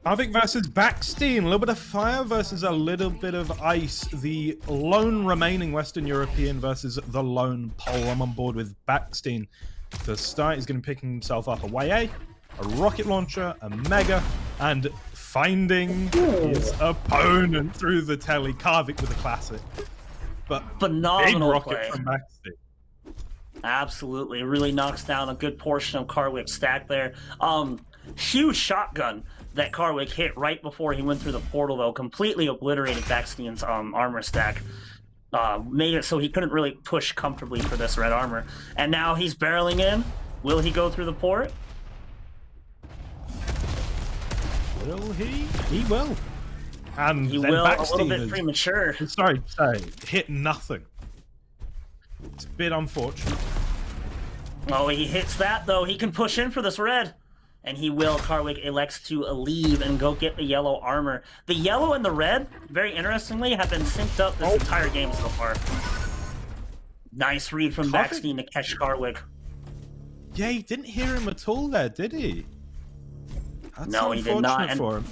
Karwik versus baksteen. A little bit of fire versus a little bit of ice. The lone remaining Western European versus the lone Pole. I'm on board with baksteen. To start, he's going to be picking himself up a YA, a rocket launcher, a mega, and finding his opponent through the telly. Karwik with a classic. But phenomenal big rocket play from baksteen. Absolutely, really knocks down a good portion of Karwik's stack there. Huge shotgun that Karwik hit right before he went through the portal, though, completely obliterated baksteen's armor stack. Made it so he couldn't really push comfortably for this red armor. And now he's barreling in. Will he go through the port? Will he? He will. And he then will, a baksteen little bit premature. Sorry, hit nothing. It's a bit unfortunate. Oh, he hits that, though. He can push in for this red. And he will. Karwik elects to leave and go get the yellow armor. The yellow and the red, very interestingly, have been synced up this entire game so far. Nice read from baksteen to catch Karwik. Yeah, he didn't hear him at all there, did he? That's no, he did not. For him.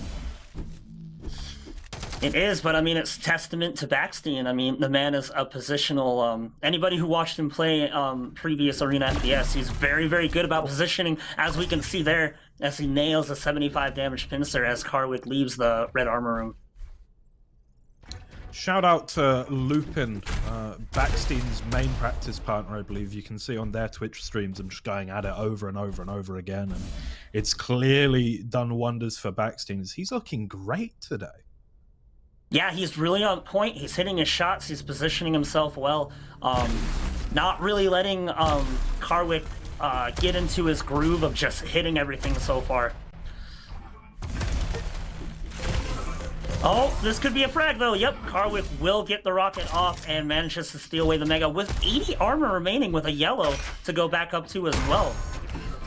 It is, but I mean, it's testament to baksteen. I mean, the man is a positional. Anybody who watched him play previous Arena FPS, he's very, very good about positioning, as we can see there, as he nails a 75 damage pincer as Karwik leaves the red armor room. Shout out to Lupin, baksteen's main practice partner, I believe. You can see on their Twitch streams, I'm just going at it over and over and over again, and it's clearly done wonders for baksteen. He's looking great today. Yeah, he's really on point. He's hitting his shots. He's positioning himself well. Not really letting Karwik get into his groove of just hitting everything so far. Oh, this could be a frag, though. Yep, Karwik will get the rocket off and manages to steal away the mega with 80 armor remaining with a yellow to go back up to as well.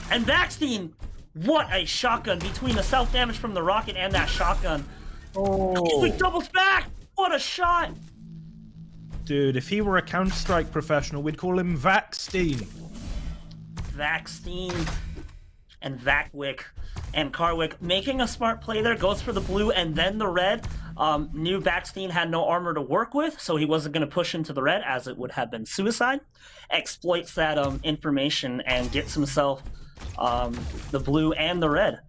And baksteen, what a shotgun between the self-damage from the rocket and that shotgun. Oh, he doubles back! What a shot! Dude, if he were a Counter-Strike professional, we'd call him Vaksteen. Vaksteen and Vakwick. And Karwik making a smart play there, goes for the blue and then the red. Knew baksteen had no armor to work with, so he wasn't going to push into the red, as it would have been suicide. Exploits that information and gets himself the blue and the red.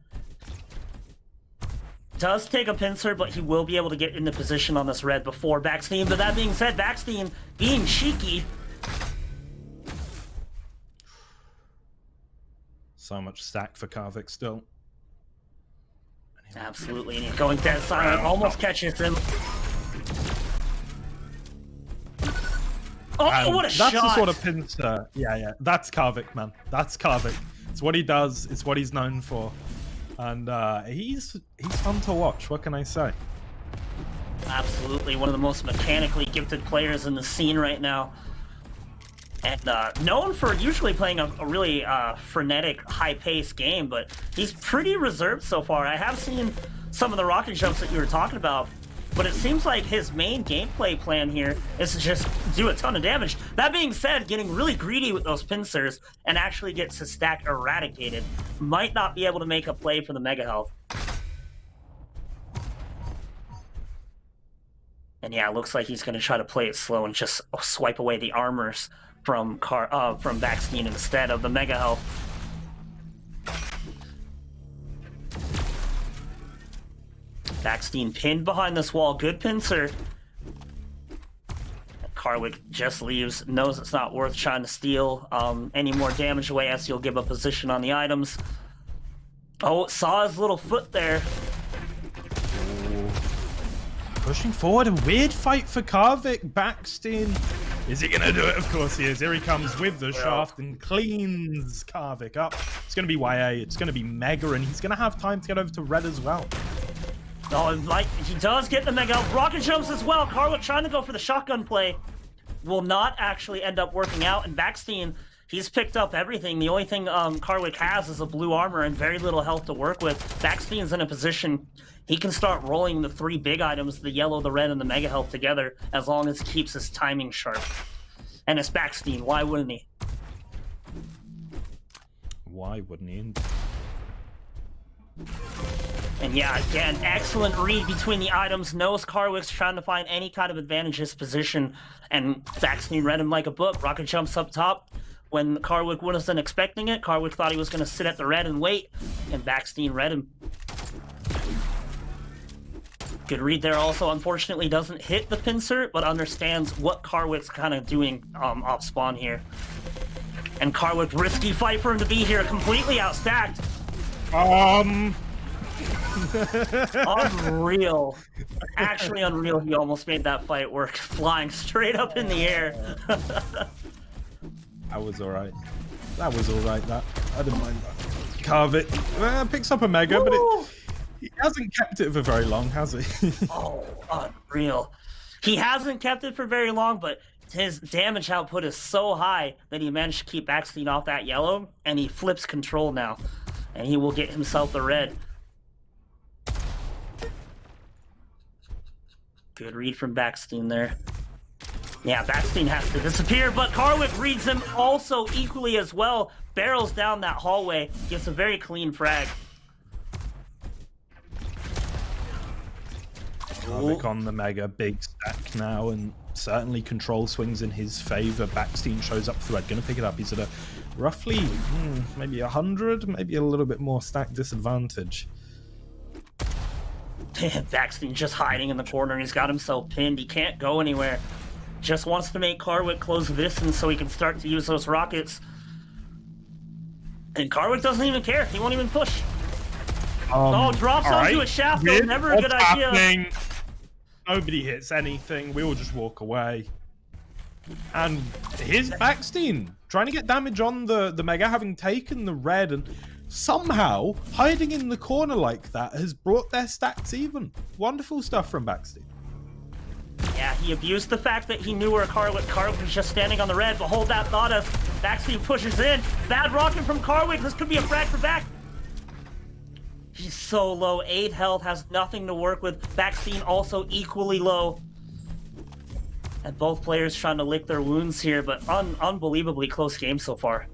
Does take a pincer, but he will be able to get into position on this red before baksteen. But that being said, baksteen being cheeky. So much stack for Karwik still. Absolutely, and he's going dead silent, almost catches him. Oh, what a shot! That's the sort of pincer. Yeah, that's Karwik, man. That's Karwik. It's what he does. It's what he's known for. And he's fun to watch. What can I say? Absolutely, one of the most mechanically gifted players in the scene right now, and known for usually playing a really frenetic, high-paced game. But he's pretty reserved so far. I have seen some of the rocket jumps that you were talking about, but it seems like his main gameplay plan here is to just do a ton of damage. That being said, getting really greedy with those pincers and actually gets his stack eradicated might not be able to make a play for the mega health. And yeah, it looks like he's going to try to play it slow and just swipe away the armors from baksteen instead of the mega health. Baksteen pinned behind this wall. Good pincer. Karwik just leaves, knows it's not worth trying to steal any more damage away, as he'll give a position on the items. Oh, saw his little foot there. Pushing forward, a weird fight for Karwik. Baksteen, is he gonna do it? Of course he is. Here he comes with the shaft and cleans Karwik up. It's gonna be YA, it's gonna be Mega, and he's gonna have time to get over to red as well. Oh, and like, he does get the mega rocket jumps as well. Karwik trying to go for the shotgun play will not actually end up working out, and baksteen, he's picked up everything. The only thing Karwik has is a blue armor and very little health to work with. Baksteen's in a position he can start rolling the three big items, the yellow, the red, and the mega health together, as long as he keeps his timing sharp. And it's baksteen, why wouldn't he? Why wouldn't he? And yeah, again, excellent read between the items. Knows Karwik's trying to find any kind of advantageous position, and baksteen read him like a book. Rocket jumps up top. When Karwik wasn't expecting it, Karwik thought he was going to sit at the red and wait, and baksteen read him. Good read there also. Unfortunately, doesn't hit the pincer, but understands what Karwik's kind of doing off spawn here. And Karwik, risky fight for him to be here, completely outstacked. Unreal. Actually unreal. He almost made that fight work, flying straight up in the air. That was alright. That was alright, that. I didn't mind that. Karwik picks up a mega, but he hasn't kept it for very long, has he? Oh, unreal. He hasn't kept it for very long, but his damage output is so high that he managed to keep baksteen off that yellow, and he flips control now. And he will get himself the red. Good read from baksteen there. Yeah, baksteen has to disappear, but Karwik reads him also equally as well. Barrels down that hallway, gets a very clean frag. Karwik on the mega, big stack now, and certainly control swings in his favor. Baksteen shows up for the red, gonna pick it up. He's at a roughly maybe 100, maybe a little bit more stack disadvantage. Baksteen just hiding in the corner. He's got himself pinned. He can't go anywhere. Just wants to make Karwik close the distance so he can start to use those rockets. And Karwik doesn't even care. He won't even push. Drops onto a shaft though. Never a good idea. Happening? Nobody hits anything. We all just walk away. And here's baksteen trying to get damage on the mega, having taken the red, and somehow hiding in the corner like that has brought their stacks even. Wonderful stuff from baksteen. Yeah, he abused the fact that he knew where Karwik was just standing on the red, but hold that thought as baksteen pushes in. Bad rocket from Karwik. This could be a frag for back. He's so low. 8 health, has nothing to work with. baksteen also equally low. And both players trying to lick their wounds here, but unbelievably close game so far.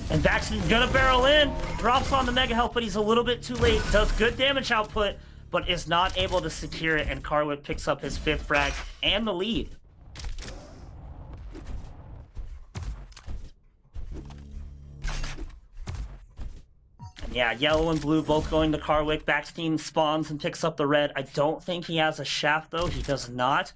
And baksteen gonna barrel in. Drops on the mega health, but he's a little bit too late. Does good damage output, but is not able to secure it, and Karwik picks up his 5th frag and the lead. And yeah, yellow and blue both going to Karwik. baksteen spawns and picks up the red. I don't think he has a shaft, though. He does not.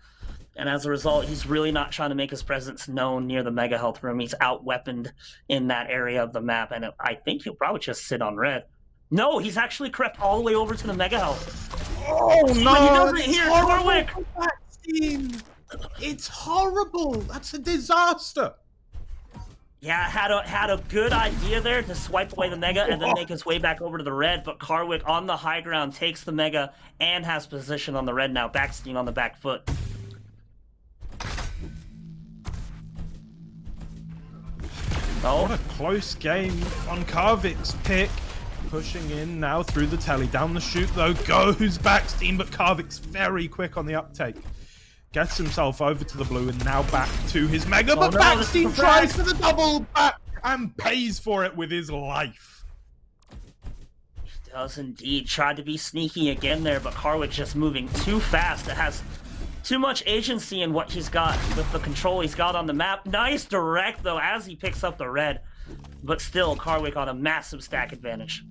And as a result, he's really not trying to make his presence known near the mega health room. He's out-weaponed in that area of the map, and I think he'll probably just sit on red. No, he's actually crept all the way over to the mega health. Oh no! He doesn't hear Karwik. baksteen. It's horrible. That's a disaster. Yeah, had a good idea there to swipe away the mega and then make his way back over to the red, but Karwik on the high ground takes the mega and has position on the red now. baksteen on the back foot. Oh, what a close game on Karwik's pick. Pushing in now through the telly. Down the chute, though, goes baksteen, but Karwik's very quick on the uptake. Gets himself over to the blue and now back to his mega, but no, baksteen tries for the double back and pays for it with his life. He does indeed. Tried to be sneaky again there, but Karwik just moving too fast. It has too much agency in what he's got with the control he's got on the map. Nice direct, though, as he picks up the red. But still, Karwik on a massive stack advantage.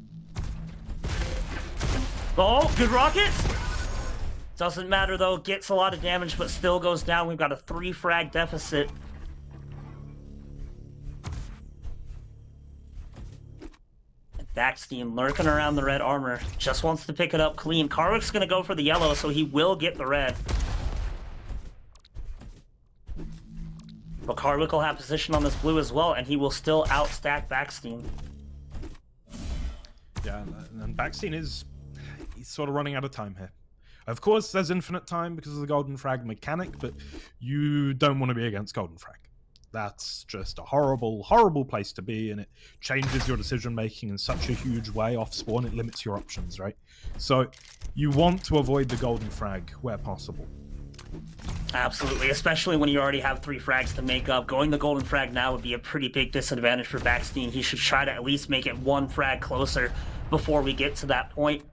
Oh, good rockets! Doesn't matter, though. Gets a lot of damage, but still goes down. We've got a 3 frag deficit. And baksteen lurking around the red armor. Just wants to pick it up clean. Karwik's going to go for the yellow, so he will get the red. But Karwik will have position on this blue as well, and he will still outstack baksteen. Yeah, and baksteen he's sort of running out of time here. Of course, there's infinite time because of the golden frag mechanic, but you don't want to be against golden frag. That's just a horrible, horrible place to be, and it changes your decision-making in such a huge way off spawn. It limits your options, right? So you want to avoid the golden frag where possible. Absolutely, especially when you already have 3 frags to make up. Going the golden frag now would be a pretty big disadvantage for baksteen. He should try to at least make it 1 frag closer before we get to that point.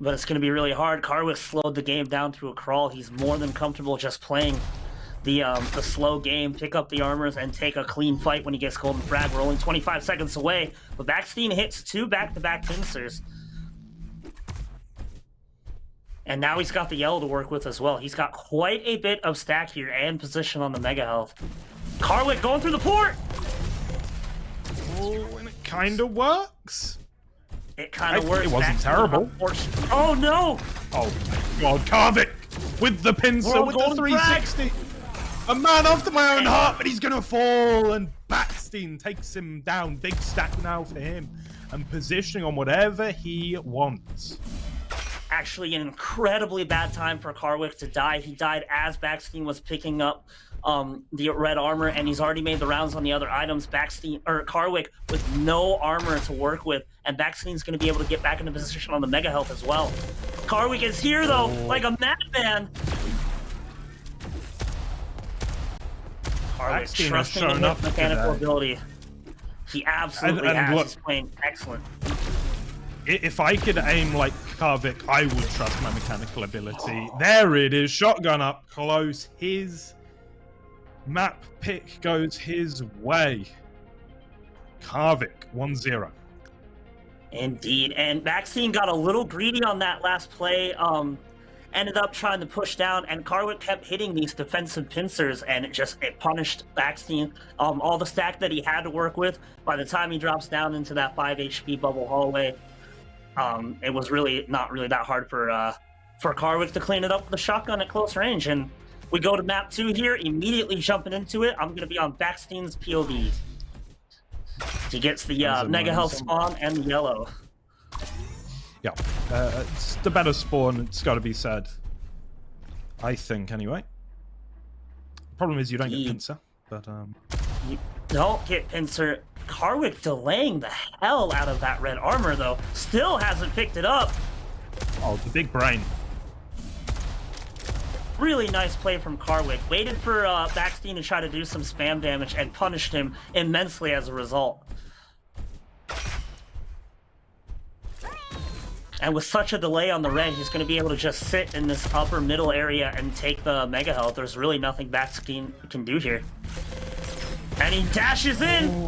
But it's going to be really hard. Karwik slowed the game down to a crawl. He's more than comfortable just playing the slow game, pick up the armors, and take a clean fight when he gets golden frag. We're only 25 seconds away, but baksteen hits 2 back-to-back pincers. And now he's got the yellow to work with as well. He's got quite a bit of stack here and position on the mega health. Karwik going through the port! Oh, and it kind of works. It kind of works. It wasn't terrible. Oh, no! Oh, my God. Karwik with the pincer, with the 360. A man after my own heart, but he's going to fall. And baksteen takes him down. Big stack now for him. And positioning on whatever he wants. Actually, an incredibly bad time for Karwik to die. He died as baksteen was picking up the red armor, and he's already made the rounds on the other items. Karwik with no armor to work with, and baksteen's going to be able to get back into position on the mega health as well. Karwik is here though, like a madman. Karwik trusting in his mechanical ability. He absolutely has. He's playing excellent. If I could aim like Karwik, I would trust my mechanical ability. There it is. Shotgun up close. His map pick goes his way. Karwik 1-0. Indeed. And baksteen got a little greedy on that last play. Ended up trying to push down, and Karwik kept hitting these defensive pincers, and it punished baksteen. All the stack that he had to work with, by the time he drops down into that 5 HP bubble hallway, it was really not really that hard for Karwik to clean it up with a shotgun at close range. And we go to map 2 here, immediately jumping into it. I'm going to be on baksteen's POV. He gets the mega health spawn and the yellow. Yeah, it's the better spawn, it's got to be said. I think, anyway. Problem is you don't get pincer, but... You don't get pincer. Karwik delaying the hell out of that red armor, though. Still hasn't picked it up. Oh, the big brain. Really nice play from Karwik. Waited for baksteen to try to do some spam damage and punished him immensely as a result. And with such a delay on the red, he's going to be able to just sit in this upper middle area and take the mega health. There's really nothing baksteen can do here. And he dashes in! Oh.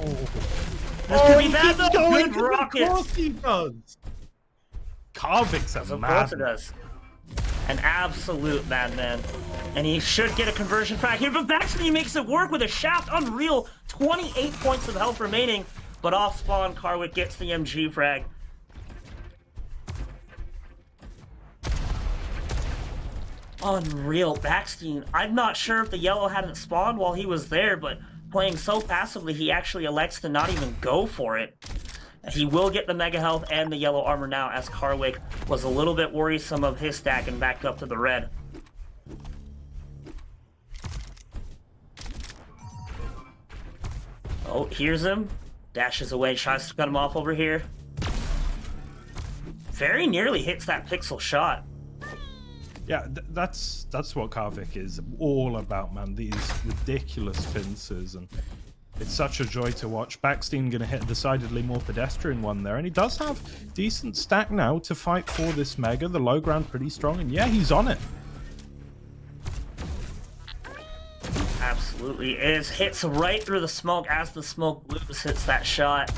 This could be bad though! Good rocket! Of course he does! Karwik's a madman. Of course it does. An absolute madman. And he should get a conversion frag here, but baksteen makes it work with a shaft. Unreal! 28 points of health remaining, but off spawn, Karwik gets the MG frag. Unreal. baksteen. I'm not sure if the yellow hadn't spawned while he was there, but playing so passively, he actually elects to not even go for it. He will get the mega health and the yellow armor now, as Karwik was a little bit worrisome of his stack and backed up to the red. Oh, hears him. Dashes away, tries to cut him off over here. Very nearly hits that pixel shot. Yeah, that's what Karwik is all about, man. These ridiculous pincers, and it's such a joy to watch. baksteen going to hit a decidedly more pedestrian one there, and he does have decent stack now to fight for this mega. The low ground pretty strong, and yeah, he's on it. Absolutely is. Hits right through the smoke as the smoke hits that shot.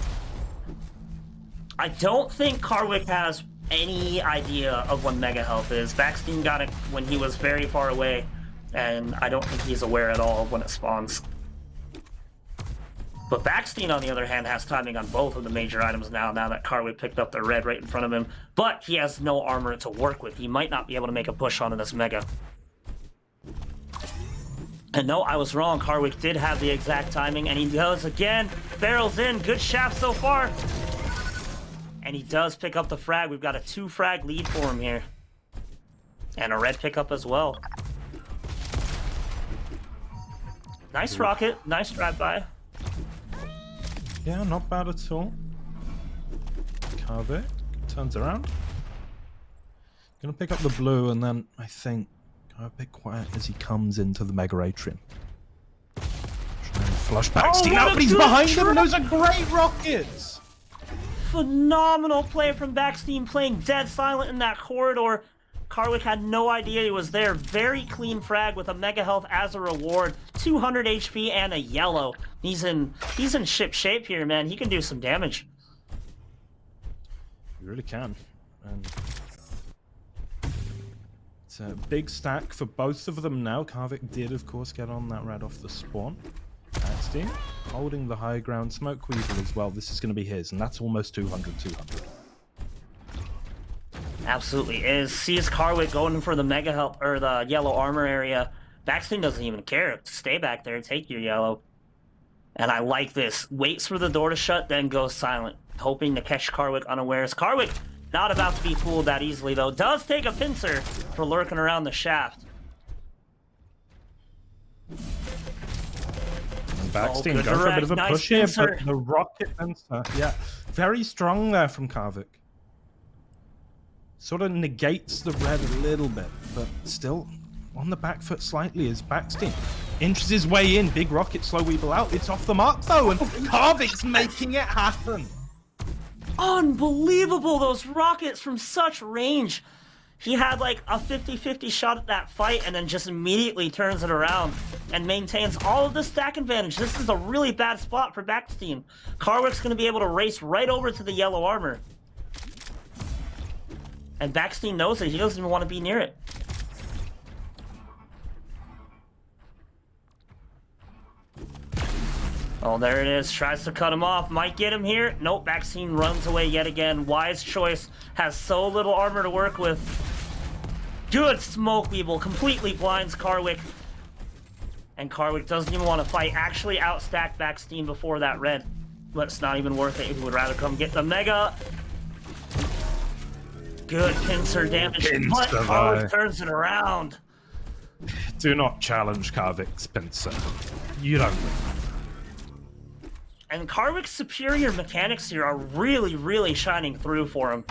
I don't think Karwik has any idea of what mega health is. baksteen got it when he was very far away, and I don't think he's aware at all of when it spawns. But baksteen, on the other hand, has timing on both of the major items now that Karwik picked up the red right in front of him, but he has no armor to work with. He might not be able to make a push onto this mega. And no, I was wrong. Karwik did have the exact timing, and he does again. Barrels in. Good shaft so far. And he does pick up the frag. We've got a 2-frag lead for him here. And a red pickup as well. Nice rocket. Nice drive-by. Yeah, not bad at all. Karwik turns around. Gonna pick up the blue, and then I think Go a bit quiet as he comes into the Mega Atrium. Try and flush baksteen out, but he's behind him, and those are great rockets! Phenomenal play from baksteen, playing dead silent in that corridor. Karwik had no idea he was there. Very clean frag with a mega health as a reward. 200 HP and a yellow. He's in ship shape here, man. He can do some damage. He really can. And it's a big stack for both of them now. Karwik did, of course, get on that red off the spawn. baksteen holding the high ground. Smoke Weevil as well. This is going to be his, and that's almost 200. Absolutely is. Sees Karwik going for the mega help or the yellow armor area. baksteen doesn't even care. Stay back there, take your yellow. And I like this. Waits for the door to shut, then goes silent, hoping to catch Karwik unawares. Karwik not about to be fooled that easily, though. Does take a pincer for lurking around the shaft. And baksteen go for a bit of a push here, but the rocket pincer, yeah, very strong there from Karwik. Sort of negates the red a little bit, but still on the back foot slightly is baksteen. Inches his way in, big rocket, slow Weevil out. It's off the mark though, and Karwik's making it happen. Unbelievable, those rockets from such range. He had like a 50-50 shot at that fight and then just immediately turns it around and maintains all of the stack advantage. This is a really bad spot for baksteen. Karwik's going to be able to race right over to the yellow armor. And baksteen knows it. He doesn't even want to be near it. Oh, there it is. Tries to cut him off. Might get him here. Nope, baksteen runs away yet again. Wise choice. Has so little armor to work with. Good Smoke Weevil. Completely blinds Karwik. And Karwik doesn't even want to fight. Actually outstacked baksteen before that red. But it's not even worth it. He would rather come get the mega. Good pincer damage. But Karwik turns it around. Do not challenge Karwik's pincer. You don't win. And Karwik's superior mechanics here are really, really shining through for him.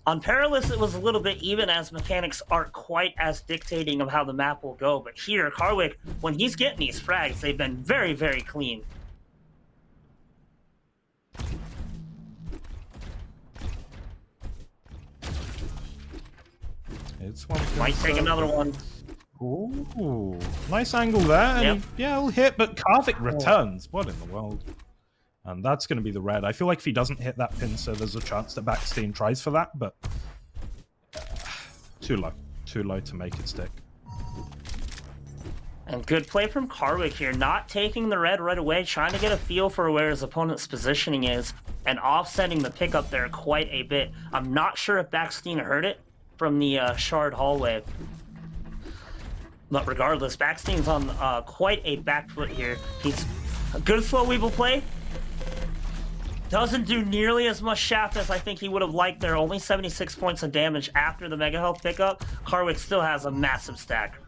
On Perilous, it was a little bit even as mechanics aren't quite as dictating of how the map will go. But here, Karwik, when he's getting these frags, they've been very, very clean. It's one. Might take another one. Ooh, nice angle there. And yeah, he'll hit, but Karwik returns. What in the world? And that's going to be the red. I feel like if he doesn't hit that pincer, there's a chance that baksteen tries for that, but too low. Too low to make it stick. And good play from Karwik here, not taking the red right away, trying to get a feel for where his opponent's positioning is, and offsetting the pickup there quite a bit. I'm not sure if baksteen heard it from the shard hallway. But regardless, baksteen's on quite a back foot here. He's a good slow Weevil play. Doesn't do nearly as much shaft as I think he would have liked there. Only 76 points of damage after the mega health pickup. Karwik still has a massive stack.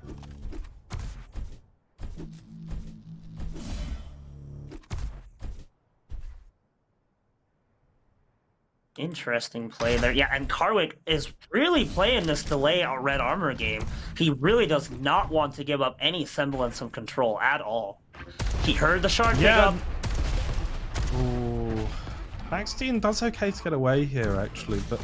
Interesting play there. Yeah, and Karwik is really playing this delay on red armor game. He really does not want to give up any semblance of control at all. He heard the shard pick up. Ooh. baksteen does okay to get away here, actually, but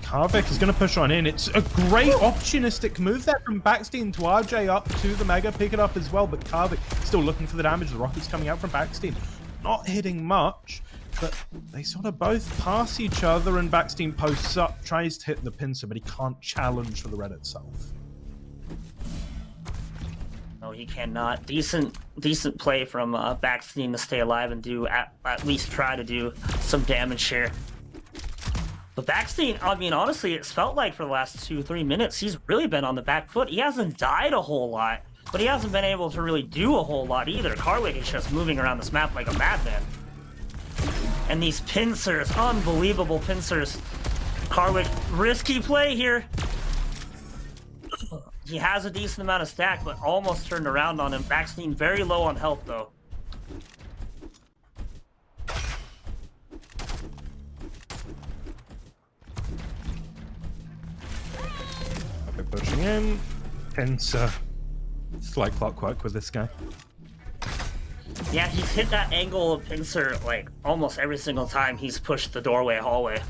Karwik is going to push on in. It's a great opportunistic move there from baksteen to RJ up to the mega, pick it up as well, but Karwik still looking for the damage. The rocket's coming out from baksteen. Not hitting much, but they sort of both pass each other, and baksteen posts up, tries to hit the pincer, but he can't challenge for the red itself. No, he cannot. Decent play from baksteen to stay alive and do at least try to do some damage here. But baksteen, I mean, honestly, it's felt like for the last 2-3 minutes, he's really been on the back foot. He hasn't died a whole lot, but he hasn't been able to really do a whole lot either. Karwik is just moving around this map like a madman. And these pincers, unbelievable pincers. Karwik, risky play here. He has a decent amount of stack, but almost turned around on him. baksteen very low on health, though. Okay, pushing in. pincer. It's like clockwork with this guy. Yeah, he's hit that angle of pincer like almost every single time he's pushed the doorway hallway.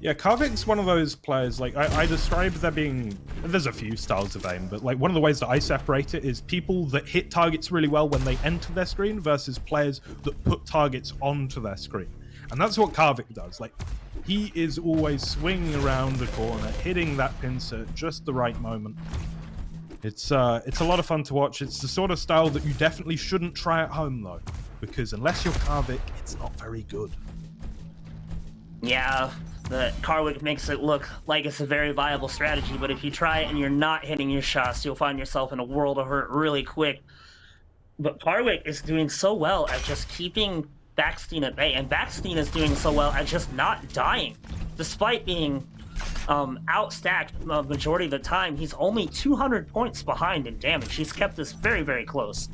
Yeah, Karwik's one of those players, like, I describe there being... There's a few styles of aim, but, like, one of the ways that I separate it is people that hit targets really well when they enter their screen versus players that put targets onto their screen. And that's what Karwik does. Like, he is always swinging around the corner, hitting that pincer at just the right moment. It's a lot of fun to watch. It's the sort of style that you definitely shouldn't try at home, though, because unless you're Karwik, it's not very good. Yeah, the Karwik makes it look like it's a very viable strategy, but if you try it and you're not hitting your shots, you'll find yourself in a world of hurt really quick. But Karwik is doing so well at just keeping baksteen at bay, and baksteen is doing so well at just not dying. Despite being outstacked the majority of the time, he's only 200 points behind in damage. He's kept this very, very close.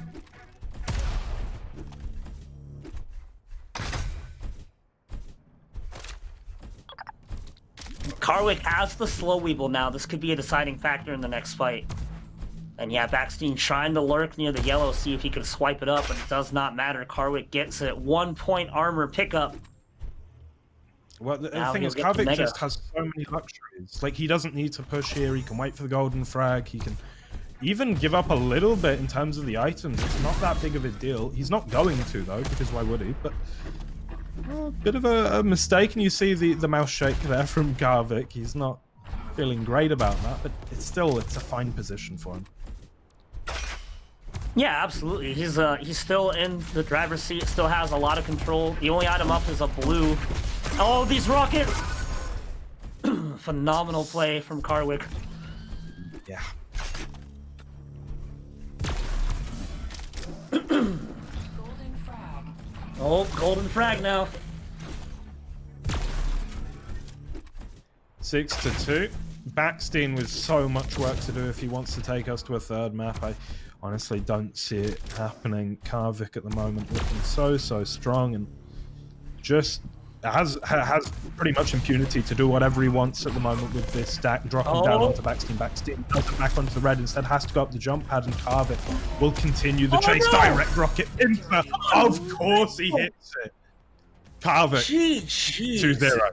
Karwik has the slow weeble now. This could be a deciding factor in the next fight. And yeah, baksteen trying to lurk near the yellow, see if he can swipe it up, but it does not matter. Karwik gets it. 1 point armor pickup. Well, the thing is, Karwik just has so many luxuries. Like, he doesn't need to push here. He can wait for the golden frag. He can even give up a little bit in terms of the items. It's not that big of a deal. He's not going to, though, because why would he? But a bit of a mistake, and you see the mouse shake there from Karwik. He's not feeling great about that, but it's a fine position for him. Yeah, absolutely. He's still in the driver's seat, still has a lot of control. The only item up is a blue. Oh, these rockets! Phenomenal play from Karwik. Yeah. Oh, golden frag now. 6-2. baksteen with so much work to do if he wants to take us to a third map. I honestly don't see it happening. Karwik at the moment looking so strong and just has pretty much impunity to do whatever he wants at the moment with this stack dropping down onto baksteen. baksteen does it back onto the red, instead has to go up the jump pad, and Karwik will continue the chase. No! Direct rocket into, of course he hits it. Karwik 2-0.